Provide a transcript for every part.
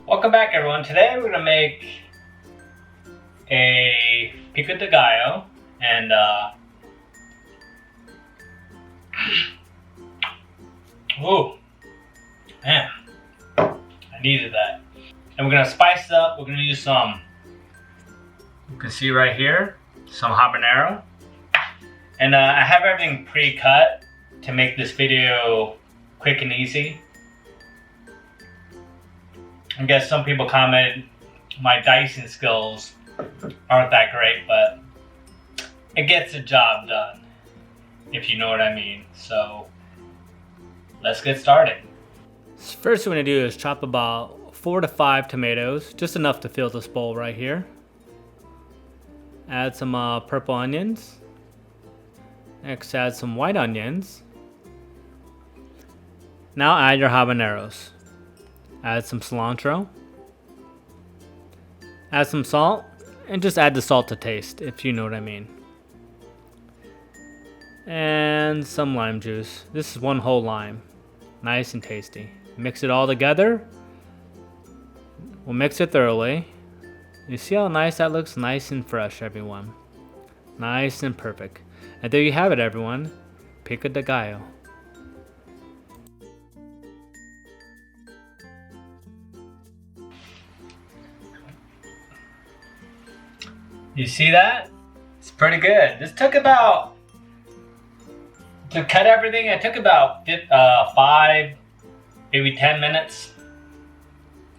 Welcome back, everyone. Today we're gonna make a Pico De Gallo, and ooh, man, I needed that. And we're gonna spice it up. We're gonna use some, you can see right here, some habanero. And I have everything pre-cut to make this video quick and easy. I guess some people commented my dicing skills aren't that great, but it gets the job done, if you know what I mean. So let's get started. First thing we're gonna do is chop about 4 to 5 tomatoes, just enough to fill this bowl right here. Add some purple onions. Next, add some white onions. Now add your habaneros. Add some cilantro. Add some salt, and just add the salt to taste, if you know what I mean. And some lime juice. This is one whole lime. Nice and tasty. Mix it all together. We'll mix it thoroughly. You see how nice that looks? Nice and fresh, everyone. Nice and perfect. And there you have it, everyone. Pico De Gallo. You see that? It's pretty good. This took about, to cut everything, it took about 5, maybe 10 minutes.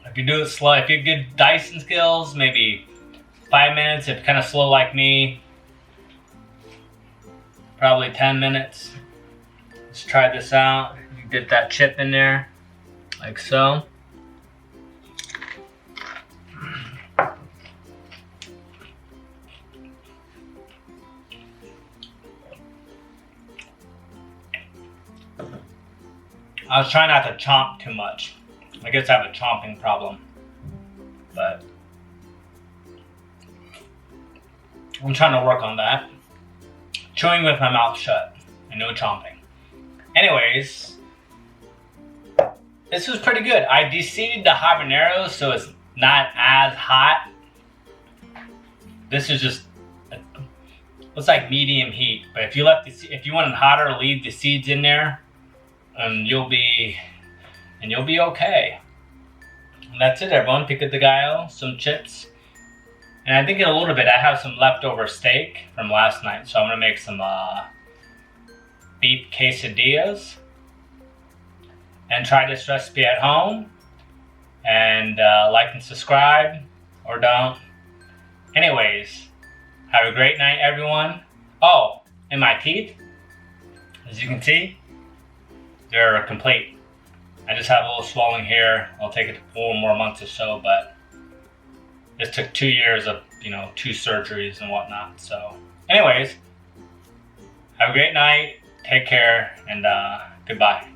If you do it slow, if you have good dicing skills, maybe 5 minutes. If you're kind of slow like me, probably 10 minutes. Let's try this out. You get that chip in there, like so. I was trying not to chomp too much. I guess I have a chomping problem, but I'm trying to work on that. Chewing with my mouth shut and no chomping. Anyways, this was pretty good. I de-seeded the habaneros so it's not as hot. This is just, it's like medium heat. But if you want it hotter, leave the seeds in there, and you'll be okay. And that's it, everyone. Pico De Gallo, some chips. And I think in a little bit I have some leftover steak from last night, so I'm gonna make some beef quesadillas and try this recipe at home. And like and subscribe, or don't. Anyways, have a great night, everyone. Oh, and my teeth, as you can see, they're complete. I just have a little swelling here. I'll take it 4 more months or so, but this took 2 years of, 2 surgeries and whatnot. So anyways, have a great night, take care, and goodbye.